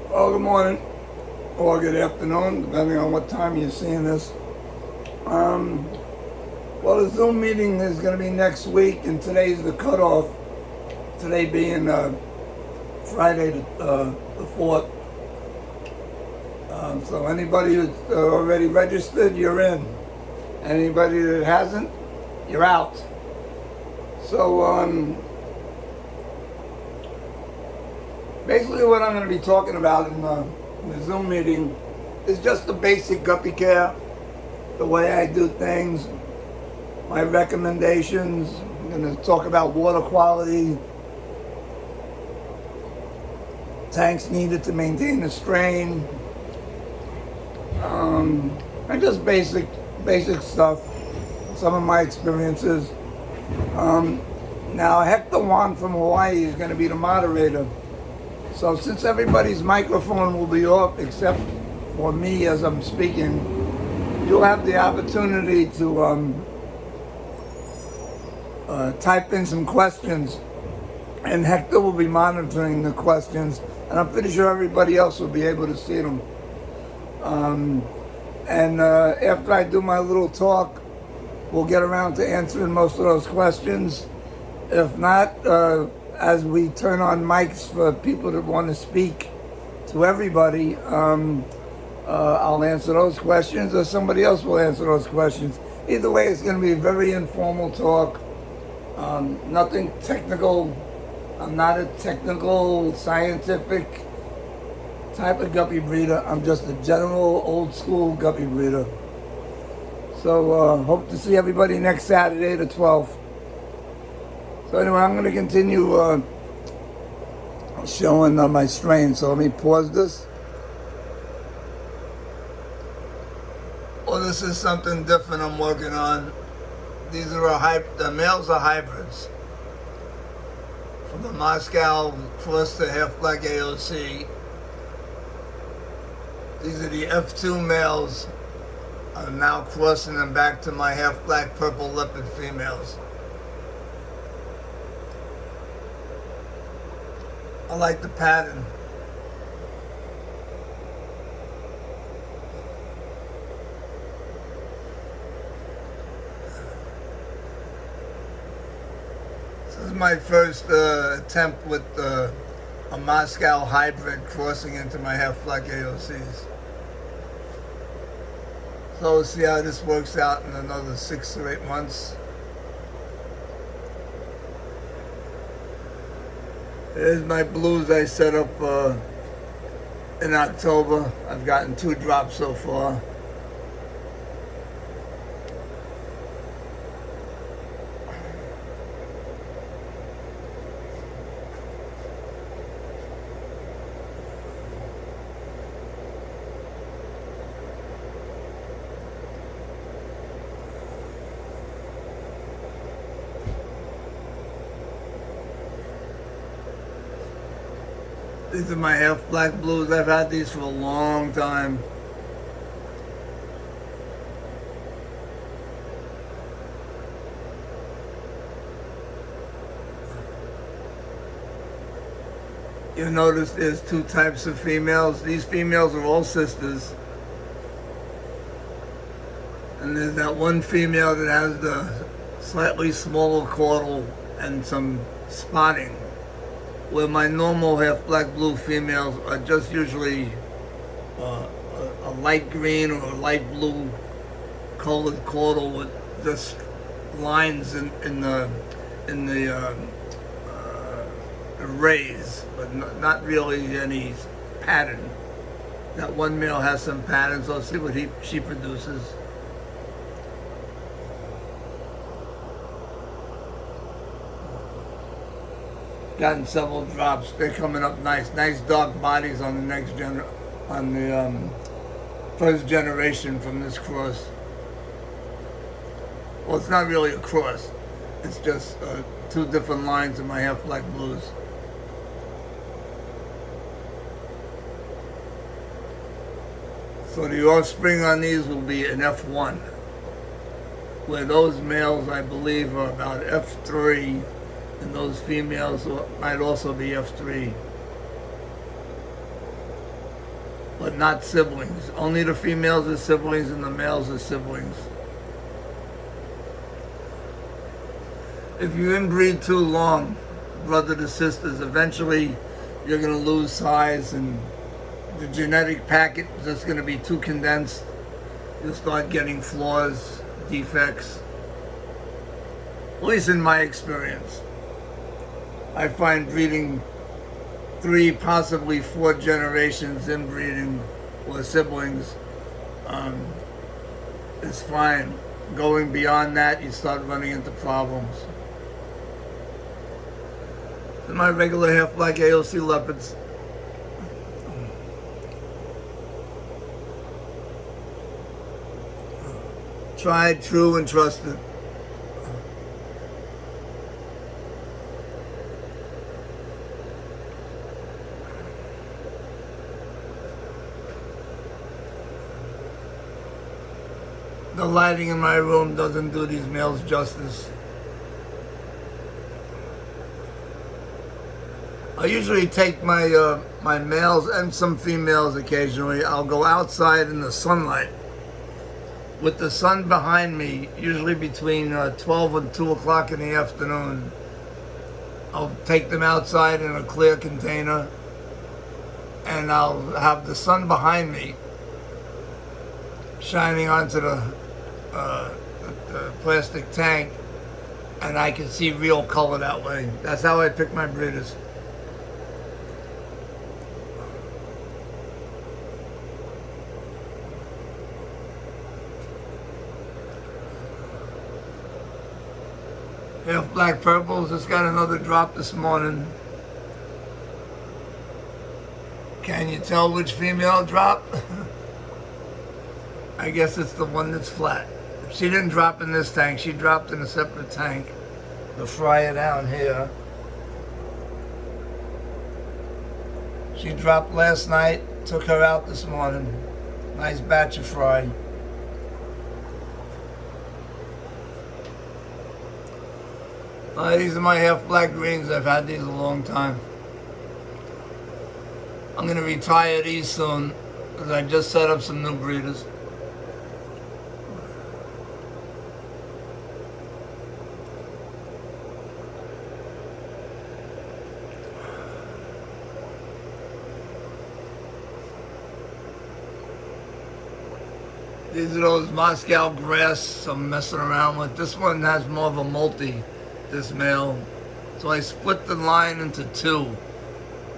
Oh, good morning or good afternoon, depending on what time you're seeing this. Well, the Zoom meeting is going to be next week, and today's the cutoff. Today being Friday, the 4th. So anybody who's already registered, you're in. Anybody that hasn't, you're out. So basically what I'm going to be talking about in the Zoom meeting is just the basic guppy care, the way I do things, my recommendations. I'm going to talk about water quality, tanks needed to maintain the strain, and just basic stuff, some of my experiences. Now, Hector Juan from Hawaii is going to be the moderator. So since everybody's microphone will be off except for me as I'm speaking, you'll have the opportunity to type in some questions, and Hector will be monitoring the questions, and I'm pretty sure everybody else will be able to see them. And after I do my little talk, we'll get around to answering most of those questions. If not, as we turn on mics for people that want to speak to everybody, I'll answer those questions, or somebody else will answer those questions. Either way, it's going to be a very informal talk. Nothing technical. I'm not a technical, scientific type of guppy breeder. I'm just a general, old school guppy breeder. So hope to see everybody next Saturday, the 12th. So anyway, I'm going to continue showing my strain. So let me pause this. Well, this is something different I'm working on. These are the males are hybrids. From the Moscow cross to half-black AOC. These are the F2 males. I'm now crossing them back to my half-black purple leopard females. I like the pattern. This is my first attempt with a Moscow hybrid crossing into my half-black AOCs. So we'll see how this works out in another 6 or 8 months. Here's my blues I set up in October. I've gotten 2 drops so far. These are my half-black blues. I've had these for a long time. You'll notice there's 2 types of females. These females are all sisters. And there's that one female that has the slightly smaller caudal and some spotting, where my normal half-black blue females are just usually a light green or a light blue colored caudal with just lines in the rays, but not really any pattern. That one male has some patterns. Let's see what she produces. Gotten several drops. They're coming up nice dark bodies on the first generation from this cross. Well, it's not really a cross. It's just 2 different lines of my half-black blues. So the offspring on these will be an F1, where those males, I believe, are about F3, and those females might also be F3. but not siblings. Only the females are siblings and the males are siblings. If you inbreed too long, brother to sisters, eventually you're going to lose size and the genetic packet is just going to be too condensed. You'll start getting flaws, defects. At least in my experience. I find breeding 3, possibly 4 generations inbreeding with siblings is fine. Going beyond that, you start running into problems. And my regular half-black AOC leopards. Tried, true, and trusted. The lighting in my room doesn't do these males justice. I usually take my my males and some females occasionally. I'll go outside in the sunlight with the sun behind me, usually between 12 and 2 o'clock in the afternoon. I'll take them outside in a clear container and I'll have the sun behind me shining onto the plastic tank, and I can see real color that way. That's how I pick my breeders. Half black purples just got another drop this morning. Can you tell which female dropped? I guess it's the one that's flat. She didn't drop in this tank. She dropped in a separate tank. The fryer down here. She dropped last night. Took her out this morning. Nice batch of fry. These are my half black greens. I've had these a long time. I'm going to retire these soon because I just set up some new breeders. These are those Moscow grass I'm messing around with. This one has more of a multi, this male. So I split the line into 2.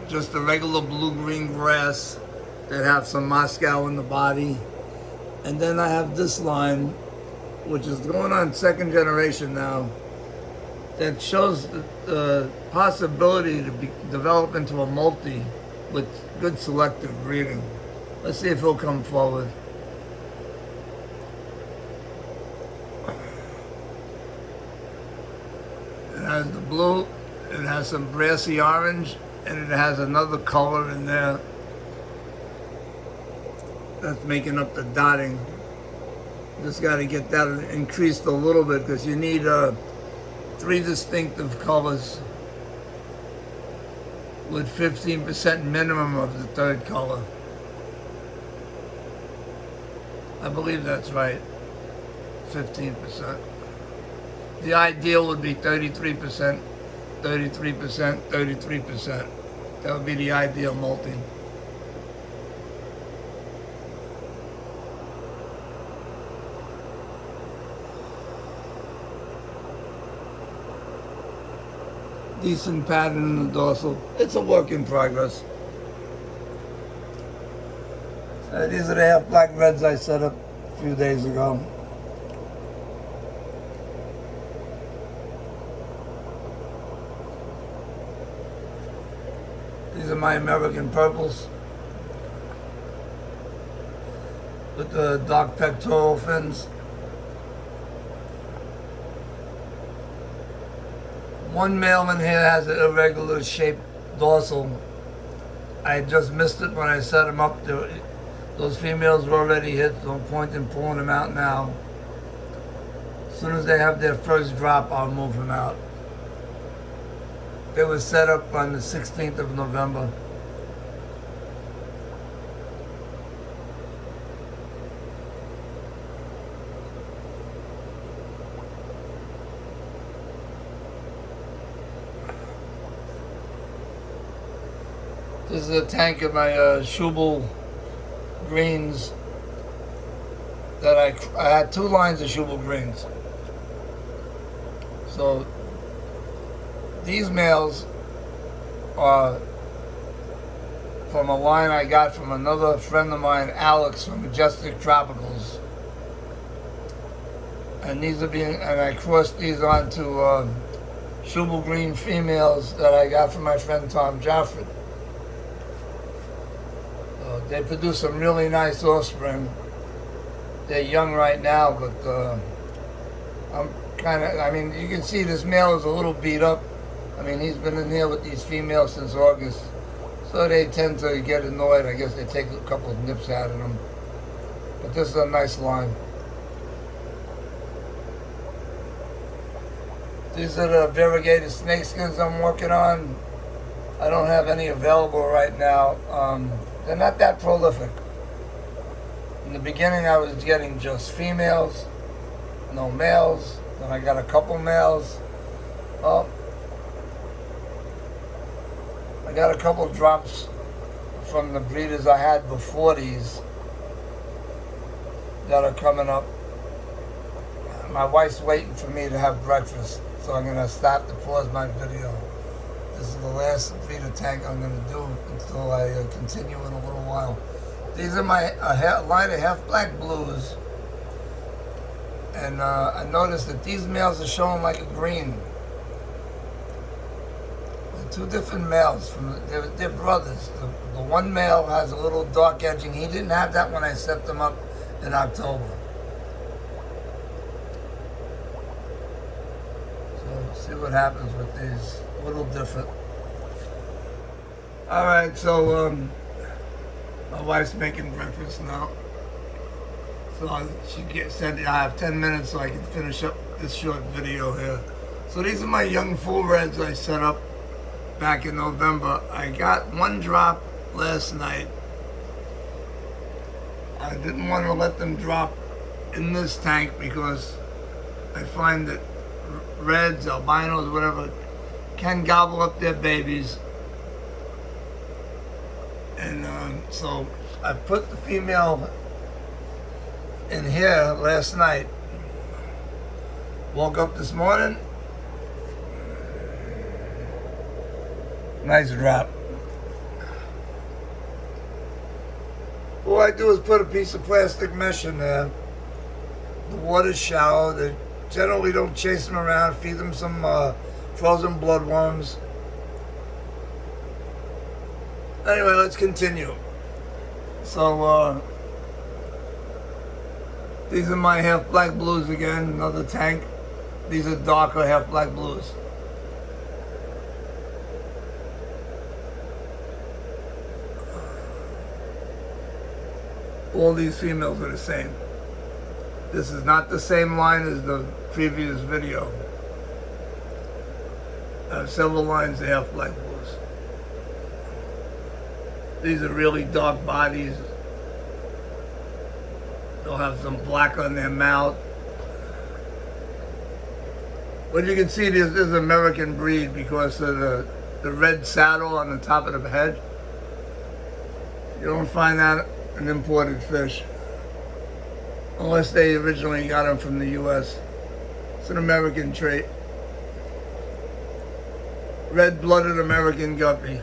Just the regular blue-green grass that have some Moscow in the body. And then I have this line, which is going on 2nd generation now, that shows the possibility to develop into a multi with good selective breeding. Let's see if he'll come forward. It has the blue, it has some brassy orange, and it has another color in there that's making up the dotting. Just got to get that increased a little bit because you need 3 distinctive colors with 15% minimum of the 3rd color. I believe that's right, 15%. The ideal would be 33%, 33%, 33%. That would be the ideal multi. Decent pattern in the dorsal. It's a work in progress. These are the half black reds I set up a few days ago. These are my American purples with the dark pectoral fins. One male in here has an irregular shaped dorsal. I just missed it when I set them up. Those females were already hit, no point in pulling them out now. As soon as they have their first drop, I'll move them out. They were set up on the 16th of November. This is a tank of my Schubel greens that I had 2 lines of Schubel greens. So these males are from a line I got from another friend of mine, Alex from Majestic Tropicals. And these are and I crossed these onto Schubel green females that I got from my friend Tom Joffred. They produce some really nice offspring. They're young right now, but I mean, you can see this male is a little beat up. I mean, he's been in here with these females since August, so they tend to get annoyed. I guess they take a couple of nips out of them. But this is a nice line. These are the variegated snakeskins I'm working on. I don't have any available right now. They're not that prolific. In the beginning, I was getting just females, no males. Then I got a couple males. I got a couple drops from the breeders I had before these that are coming up. My wife's waiting for me to have breakfast, so I'm going to stop to pause my video. This is the last breeder tank I'm going to do until I continue in a little while. These are my line of half black blues, and I noticed that these males are showing like a green. They're 2 different males. They're brothers. The one male has a little dark edging. He didn't have that when I set them up in October. See what happens with these. A little different. Alright, so my wife's making breakfast now. So she said I have 10 minutes so I can finish up this short video here. So these are my young full reds I set up back in November. I got 1 drop last night. I didn't want to let them drop in this tank because I find that reds, albinos, whatever, can gobble up their babies. And so I put the female in here last night. Woke up this morning. Nice drop. All I do is put a piece of plastic mesh in there. The water's shallow. They generally don't chase them around. Feed them some frozen bloodworms. Anyway, let's continue. So these are my half black blues again. Another tank. These are darker half black blues. All these females are the same. This is not the same line as the previous video. I have several lines of half black blues. These are really dark bodies. They'll have some black on their mouth. But you can see this is American breed because of the red saddle on the top of the head. You don't find that in imported fish. Unless they originally got them from the U.S. It's an American trait. Red-blooded American guppy.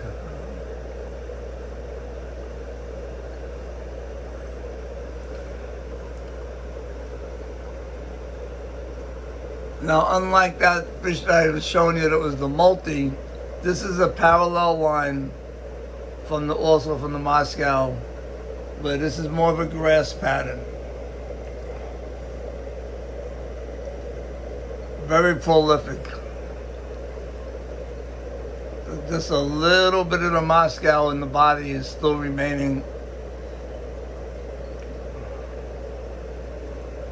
Now, unlike that fish that I was showing you that was the multi, this is a parallel line from also from the Moscow, but this is more of a grass pattern. Very prolific. Just a little bit of the Moscow in the body is still remaining.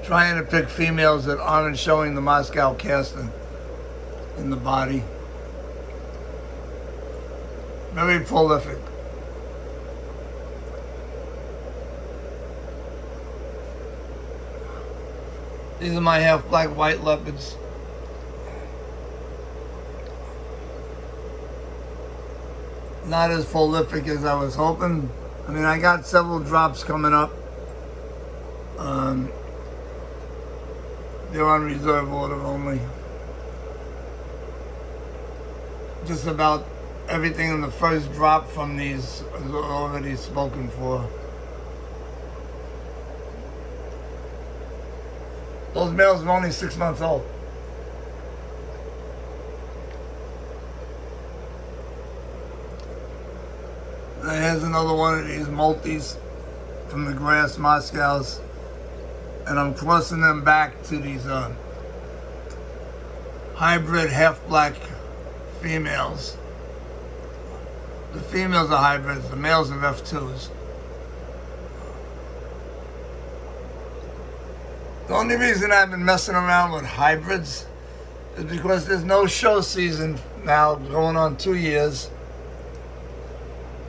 Trying to pick females that aren't showing the Moscow casting in the body. Very prolific. These are my half black white leopards. not as prolific as I was hoping. I mean, I got several drops coming up. They're on reserve order only. Just about everything in the first drop from these is already spoken for. Those males are only 6 months old. And here's another one of these multis from the grass Moscows. And I'm crossing them back to these hybrid half-black females. The females are hybrids, the males are F2s. The only reason I've been messing around with hybrids is because there's no show season now, going on 2 years.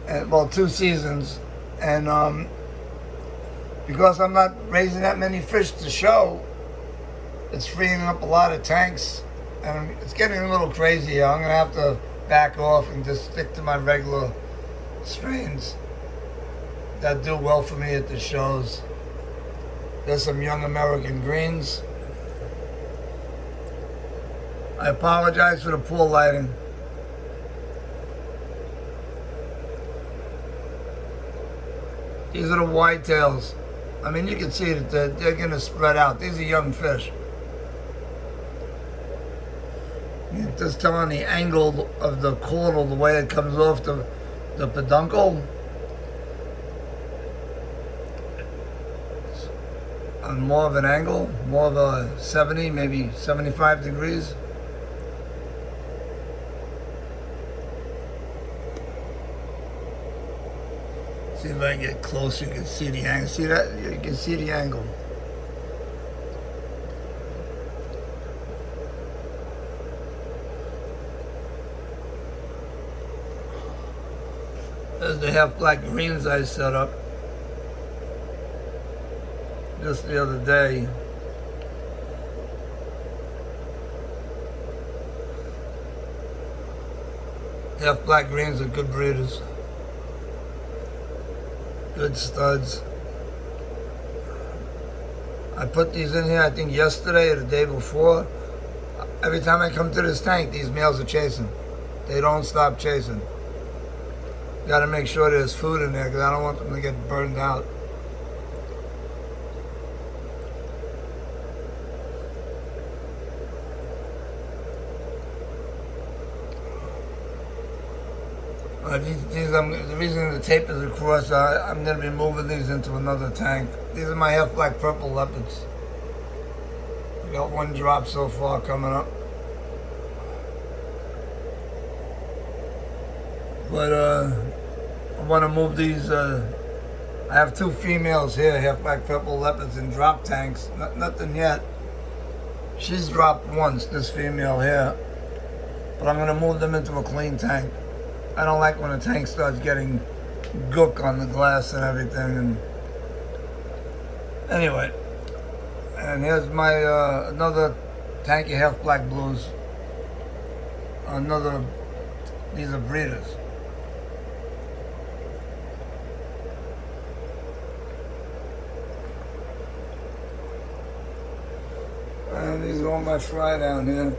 And, well, 2 seasons. And because I'm not raising that many fish to show, it's freeing up a lot of tanks. And it's getting a little crazy here. I'm going to have to back off and just stick to my regular strains that do well for me at the shows. There's some young American greens. I apologize for the poor lighting. These are the whitetails. I mean, you can see that they're going to spread out. These are young fish. You can just tell on the angle of the caudal, the way it comes off the peduncle. On more of an angle, more of a 70, maybe 75 degrees. See if I can get close, you can see the angle. See that? You can see the angle. There's the half-black greens I set up just the other day. Half-black greens are good breeders. Good studs. I put these in here, I think yesterday or the day before. Every time I come to this tank, these males are chasing. They don't stop chasing. Got to make sure there's food in there because I don't want them to get burned out. The reason the tape is across, I'm going to be moving these into another tank. These are my half-black purple leopards. We got 1 drop so far coming up. But I want to move these. I have 2 females here, half-black purple leopards in drop tanks. Nothing yet. She's dropped once, this female here. But I'm going to move them into a clean tank. I don't like when a tank starts getting gook on the glass and everything. And anyway, and here's my another tank of half-black blues. These are breeders. And these are all my fry down here.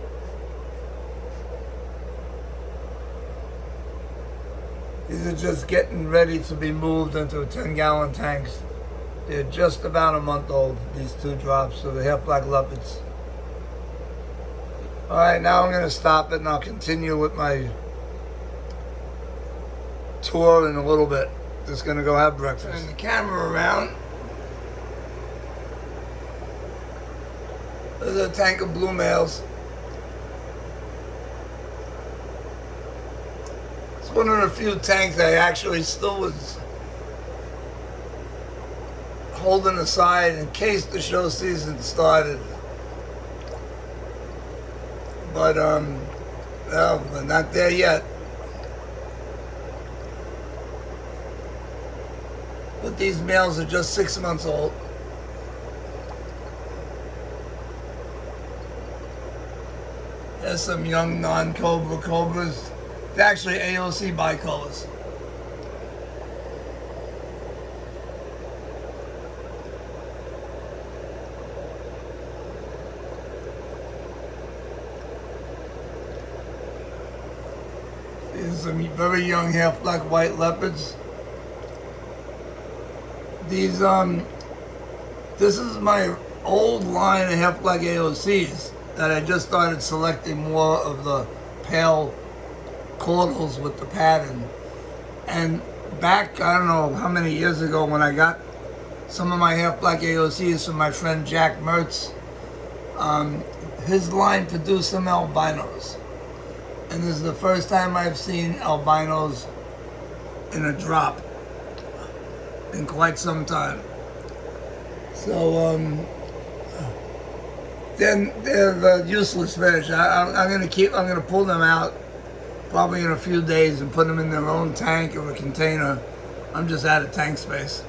These are just getting ready to be moved into 10-gallon tanks. They're just about a month old, these 2 drops of the half-black leopards. Alright, now I'm going to stop it and I'll continue with my tour in a little bit. Just going to go have breakfast. Turn the camera around. There's a tank of blue males. It's one of the few tanks I actually still was holding aside in case the show season started. But well, we're not there yet. But these males are just 6 months old. There's some young non-cobra cobras. They're actually AOC bicolors. These are some very young half-black white leopards. These, this is my old line of half-black AOCs that I just started selecting more of the pale caudals with the pattern. And back, I don't know how many years ago, when I got some of my half-black AOCs from my friend Jack Mertz, his line produced some albinos. And this is the first time I've seen albinos in a drop in quite some time. So, they're useless fish. I'm gonna pull them out probably in a few days and put them in their own tank or a container. I'm just out of tank space.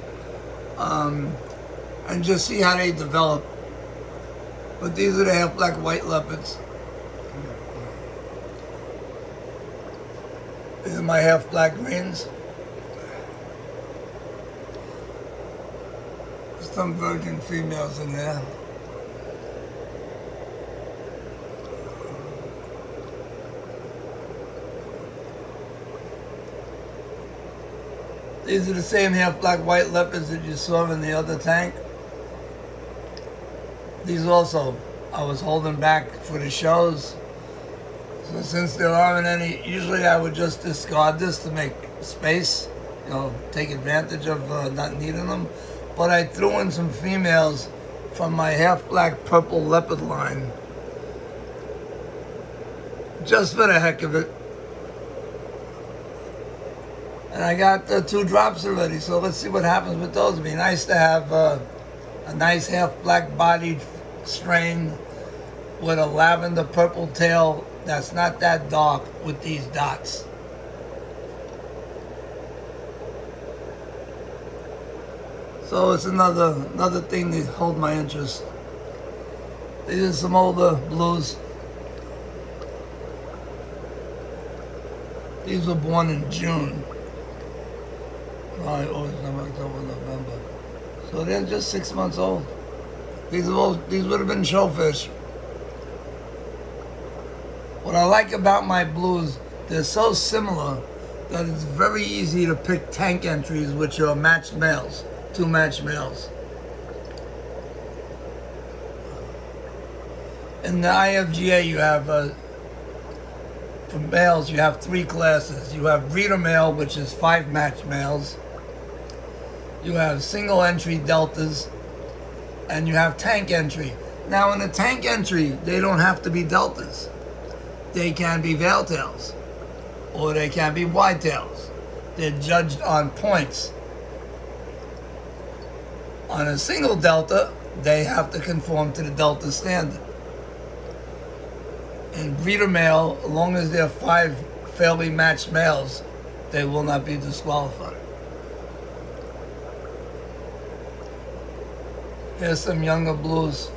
And just see how they develop. But these are the half-black white leopards. These are my half-black greens. Some virgin females in there. These are the same half-black white leopards that you saw in the other tank. These also, I was holding back for the shows. So since there aren't any, usually I would just discard this to make space, you know, take advantage of not needing them. But I threw in some females from my half-black purple leopard line, just for the heck of it. And I got 2 drops already, so let's see what happens with those. It'd be nice to have a nice half-black bodied strain with a lavender purple tail that's not that dark with these dots. So it's another thing that hold my interest. These are some older blues. These were born in June. July, August, October, November. So they're just 6 months old. These would have been showfish. What I like about my blues, they're so similar that it's very easy to pick tank entries which are matched males, 2 matched males. In the IFGA, you have, for males, you have 3 classes. You have breeder male, which is 5 matched males. You have single entry deltas, and you have tank entry. Now in a tank entry, they don't have to be deltas. They can be veil tails, or they can be wide tails. They're judged on points. On a single delta, they have to conform to the delta standard. In breeder male, as long as they're 5 fairly matched males, they will not be disqualified. Here's some younger blues.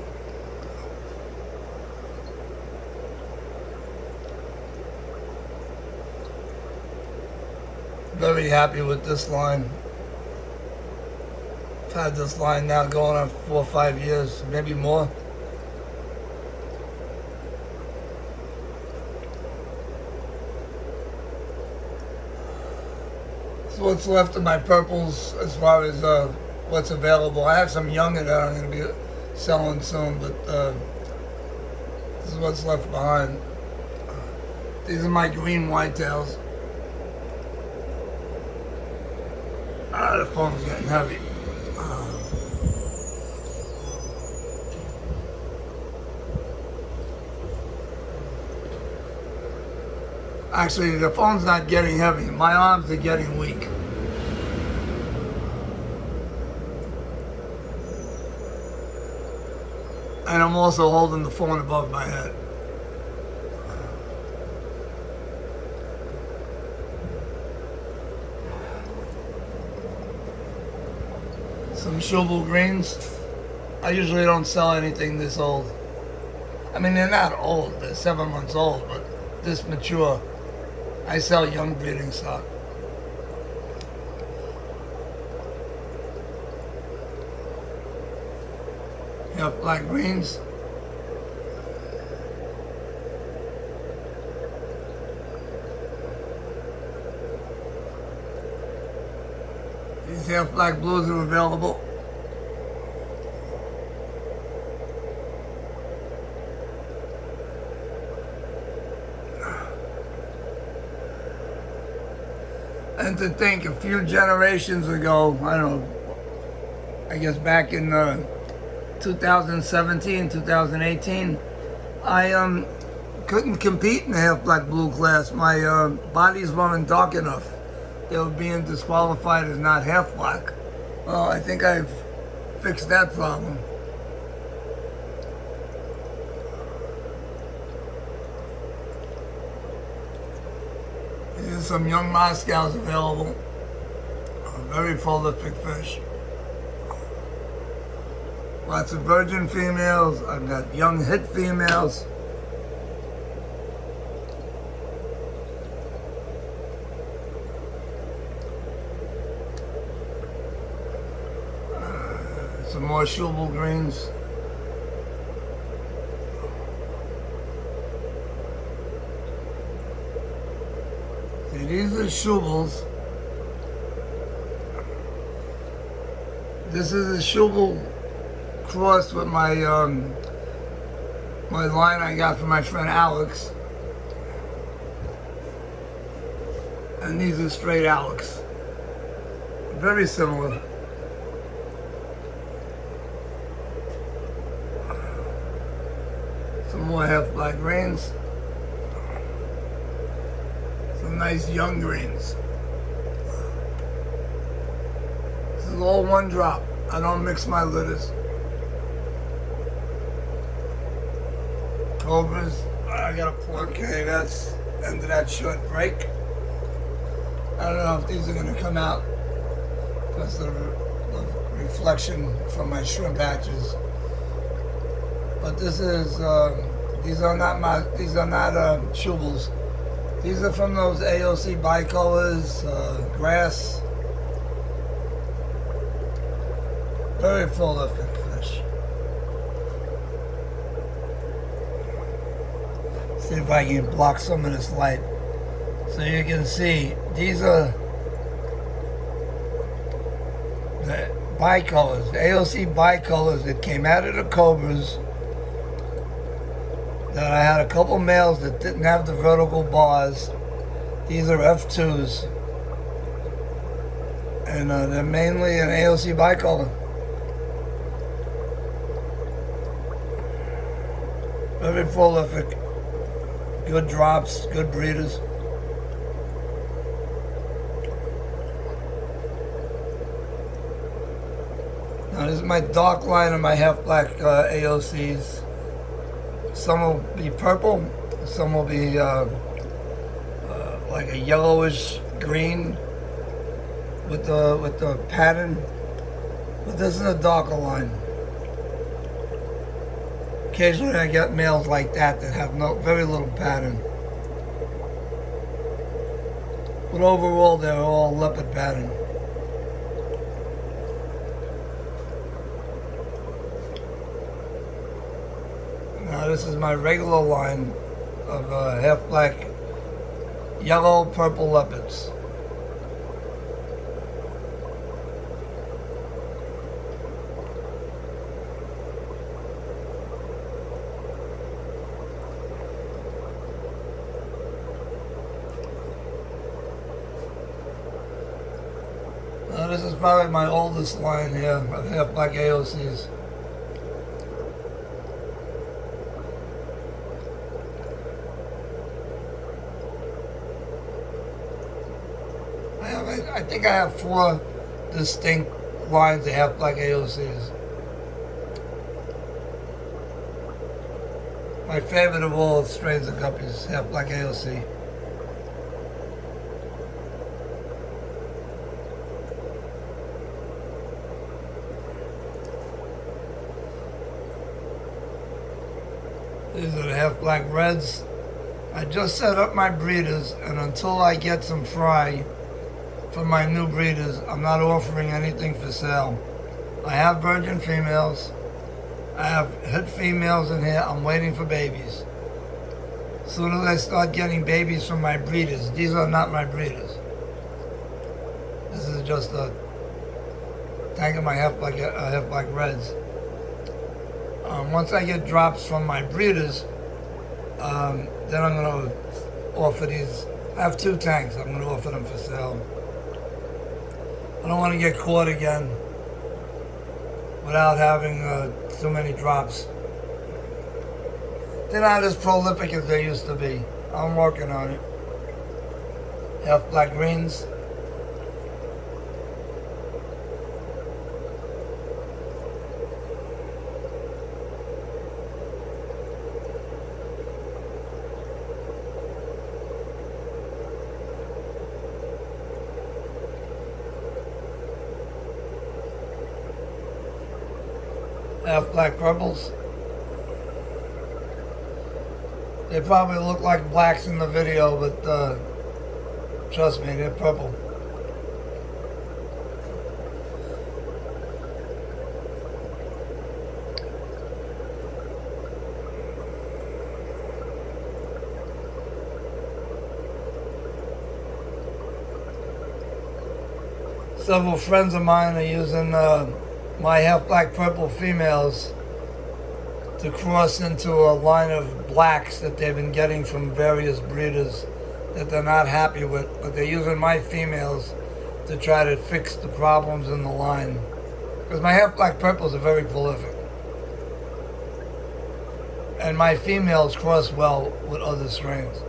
Very happy with this line. I've had this line now going on 4 or 5 years, maybe more. This is what's left of my purples as far as what's available. I have some younger that I'm going to be selling soon, but this is what's left behind. These are my green whitetails. The phone's getting heavy. Actually, the phone's not getting heavy. My arms are getting weak. And I'm also holding the phone above my head. Some Shubel greens. I usually don't sell anything this old. I mean, they're not old. They're 7 months old, but this mature. I sell young breeding stock. Half black greens. These half black blues are available. And to think, a few generations ago, I don't know, I guess back in 2017, 2018, I couldn't compete in the half black blue class. My bodies weren't dark enough. They were being disqualified as not half black. Well, I think I've fixed that problem. There's some young Moscows available. Very prolific fish. Lots of virgin females. I've got young hit females. Some more Schubel greens. See, these are Schubels. This is a Schubel crossed with my my line I got from my friend Alex. And these are straight Alex. Very similar. Some more half black greens. Some nice young greens. This is all one drop. I don't mix my litters. Cobras. I got a pour. Okay, that's the end of that short break. I don't know if these are going to come out because of the reflection from my shrimp hatches. But this is these are not Schubels. These are from those AOC bicolors, grass. Very prolific fish. See if I can block some of this light. So you can see, these are the bicolors, the AOC bicolors that came out of the cobras. That I had a couple males that didn't have the vertical bars. These are F2s. And they're mainly an AOC bicolor. Very prolific. Good drops, good breeders. Now this is my dark line of my half black AOCs. Some will be purple, some will be like a yellowish green with the pattern. But this is a darker line. Occasionally I get males like that have very little pattern. But overall they're all leopard pattern. Now this is my regular line of half black, yellow, purple leopards. Now this is probably my oldest line here of half black AOCs. I think I have 4 distinct lines of half black AOCs. My favorite of all strains of guppies, half black AOC. These are the half black reds. I just set up my breeders, and until I get some fry for my new breeders, I'm not offering anything for sale. I have virgin females. I have hit females in here. I'm waiting for babies. As soon as I start getting babies from my breeders, these are not my breeders. This is just a tank of my half black reds. Once I get drops from my breeders, then I'm going to offer these. I have 2 tanks. I'm going to offer them for sale. I don't want to get caught again without having too many drops. They're not as prolific as they used to be. I'm working on it. Half black greens. Half black purples. They probably look like blacks in the video, but trust me, they're purple. Several friends of mine are using my half black purple females to cross into a line of blacks that they've been getting from various breeders that they're not happy with, but they're using my females to try to fix the problems in the line. Because my half black purples are very prolific. And my females cross well with other strains.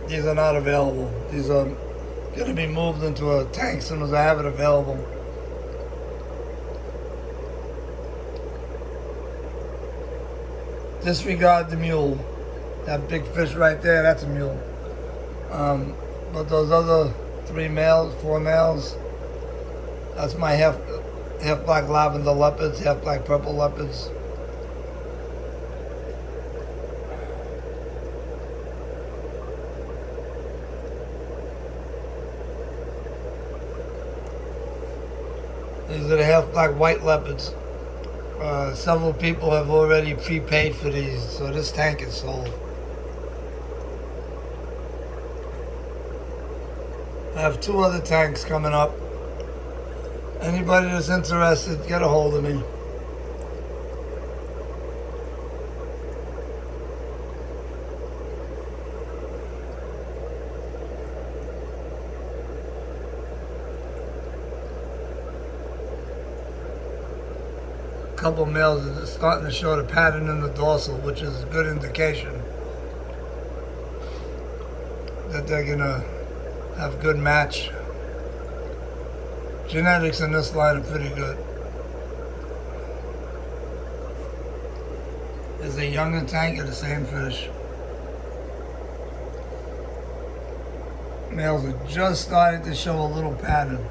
These are not available. These are going to be moved into a tank as soon as I have it available. Disregard the mule. That big fish right there, that's a mule. But those other 3 males, 4 males, that's my half black lavender leopards, half black purple leopards. These are the half black white leopards. Several people have already prepaid for these, so this tank is sold. I have 2 other tanks coming up. Anybody that's interested, get a hold of me. Couple males are starting to show the pattern in the dorsal, which is a good indication that they're gonna have good match. Genetics in this line are pretty good. There's a younger tank of the same fish. Males are just starting to show a little pattern.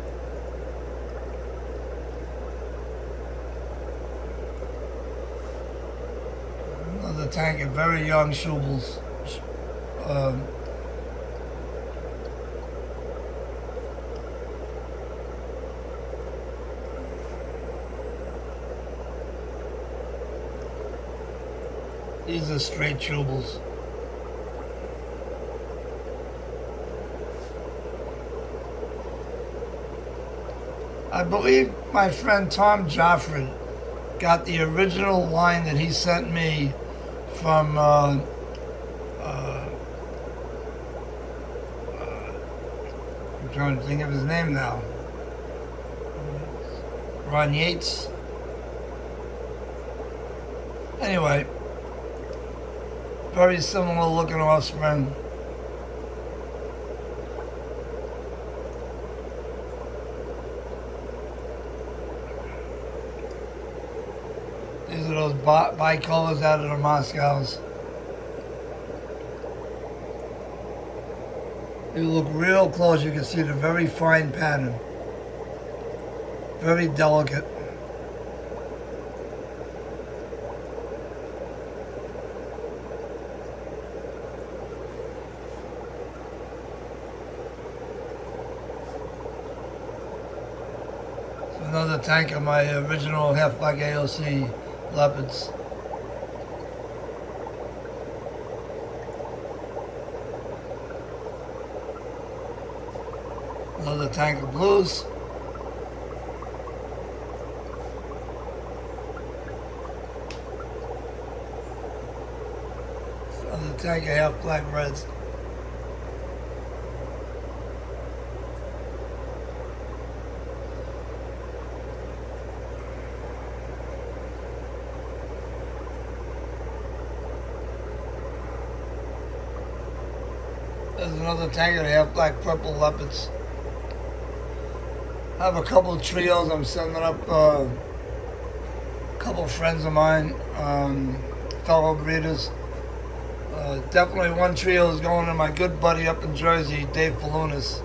Another tank of very young shubels. These are straight shubels. I believe my friend Tom Joffred got the original line that he sent me from I'm trying to think of his name now. Ron Yates. Anyway, very similar looking offspring. These are those bicolors out of the Moscows. If you look real close, you can see the very fine pattern. Very delicate. So another tank of my original half-black AOC leopards. Another tank of blues. Another tank of half-black reds. There's another tank of half-black purple leopards. I have a couple of trios I'm sending up, a couple of friends of mine, fellow breeders. Definitely one trio is going to my good buddy up in Jersey, Dave Falunas.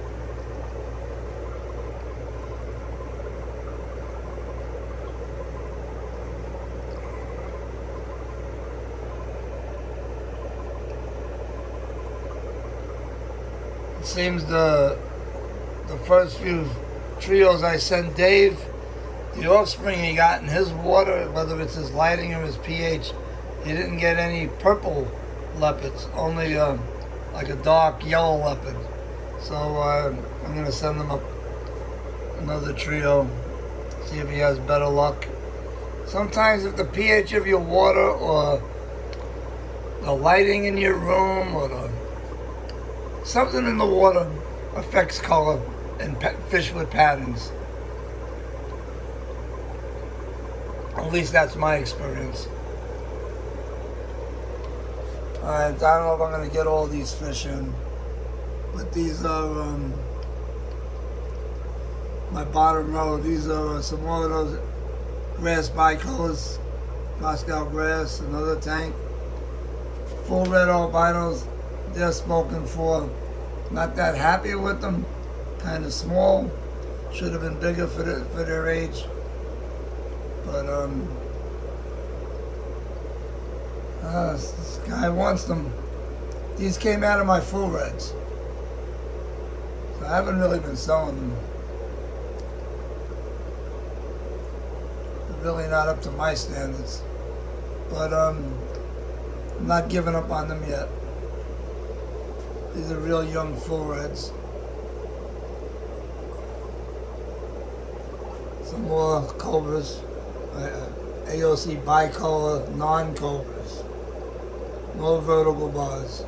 It seems the first few trios I sent Dave, the offspring he got in his water, whether it's his lighting or his pH, he didn't get any purple leopards, only like a dark yellow leopard. So I'm going to send him up another trio, see if he has better luck. Sometimes if the pH of your water or the lighting in your room or something in the water affects color and fish with patterns. At least that's my experience. Alright, I don't know if I'm going to get all these fish in, but these are my bottom row. These are some more of those grass bicolors, Moscow grass, another tank. Full red albinos, they're spoken for. Not that happy with them. Kind of small, should have been bigger for their age, but this guy wants them. These came out of my full reds, so I haven't really been selling them. They're really not up to my standards, but I'm not giving up on them yet. These are real young full reds. Some more cobras, AOC bicolor, non-cobras, no vertical bars.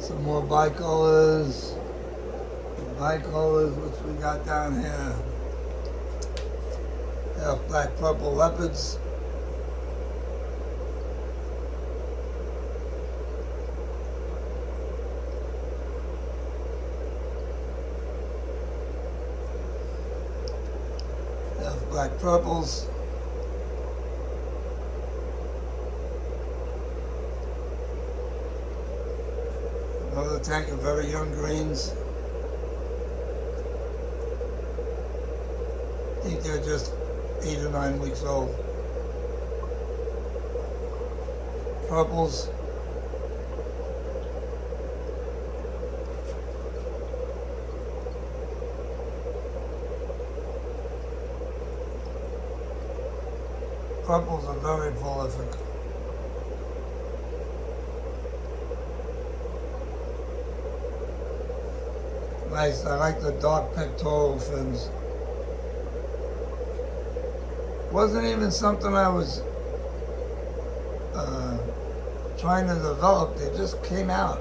Some more bicolors, which we got down here. Half black purple leopards. Black purples. Another tank of very young greens. I think they're just 8 or 9 weeks old. Purples. Purples are very prolific. Nice, I like the dark pectoral fins. Wasn't even something I was trying to develop, they just came out.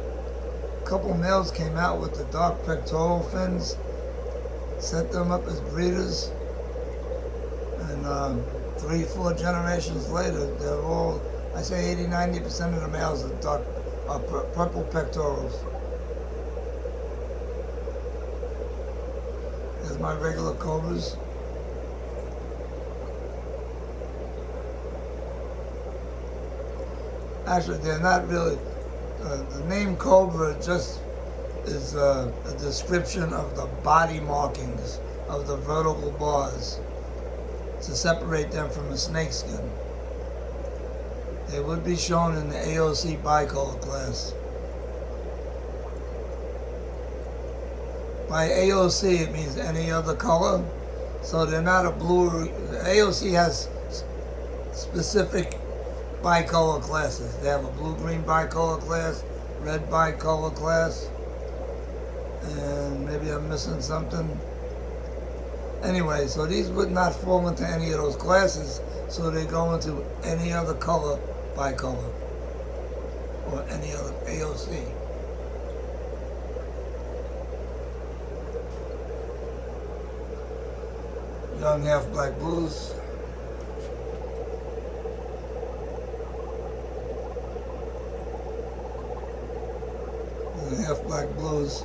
A couple males came out with the dark pectoral fins, set them up as breeders, and 3-4 generations later, they're all, I say 80-90% of the males are purple pectorals. There's my regular cobras. Actually, they're not really. The name Cobra just is a description of the body markings of the vertical bars to separate them from the snakeskin. They would be shown in the AOC bicolor class. By AOC, it means any other color. So they're not a blue. AOC has specific bicolor classes. They have a blue-green bicolor class, red bicolor class, and maybe I'm missing something. Anyway, so these would not fall into any of those classes, so they go into any other color bicolor or any other AOC. Young half-black blues. And half-black blues.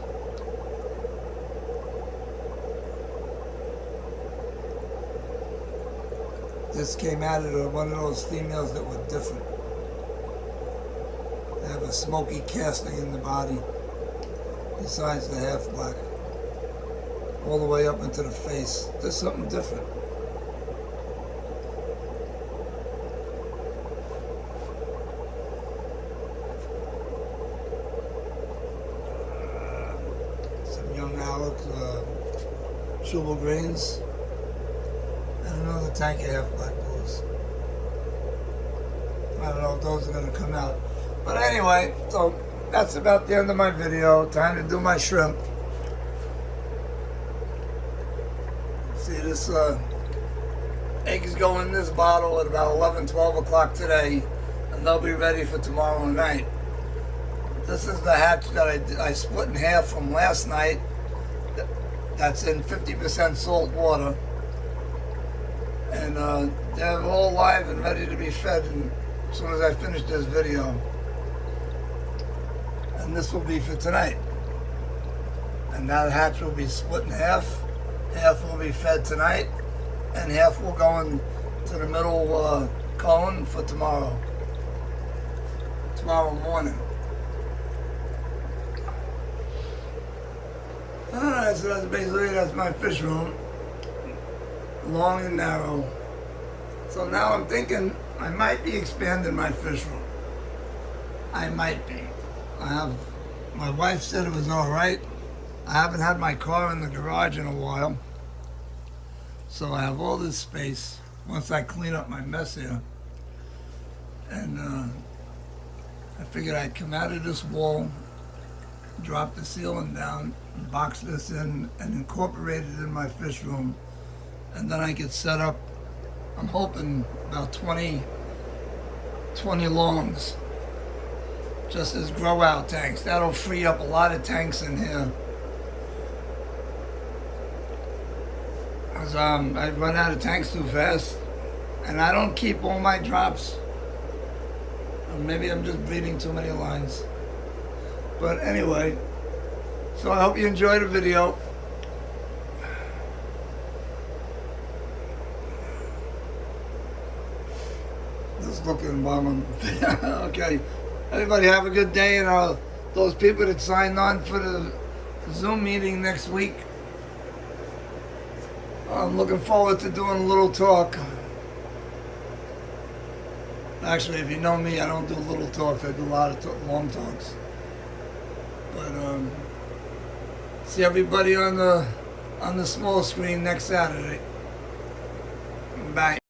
This came out of one of those females that were different. They have a smoky casting in the body, besides the half-black. All the way up into the face. There's something different. Some young Alex, Schubel greens, and another tank of half-black blues. I don't know if those are going to come out. But anyway, so that's about the end of my video. Time to do my shrimp. See, this eggs go in this bottle at about 11, 12 o'clock today, and they'll be ready for tomorrow night. This is the hatch that I split in half from last night. That's in 50% salt water. And they're all live and ready to be fed as soon as I finish this video. And this will be for tonight. And that hatch will be split in half. Half will be fed tonight, and half will go into the middle cone for tomorrow morning. Alright, so that's my fish room. Long and narrow. So now I'm thinking I might be expanding my fish room. I might be. My wife said it was alright. I haven't had my car in the garage in a while. So I have all this space once I clean up my mess here. And I figured I'd come out of this wall, drop the ceiling down, box this in, and incorporate it in my fish room. And then I could set up, I'm hoping, about 20 longs, just as grow out tanks. That'll free up a lot of tanks in here. I run out of tanks too fast, and I don't keep all my drops. Or maybe I'm just breeding too many lines. But anyway, so I hope you enjoyed the video. Just looking while I'm okay. Everybody have a good day, and those people that signed on for the Zoom meeting next week, I'm looking forward to doing a little talk. Actually, if you know me, I don't do little talks. I do a lot of long talks. But see everybody on the small screen next Saturday. Bye.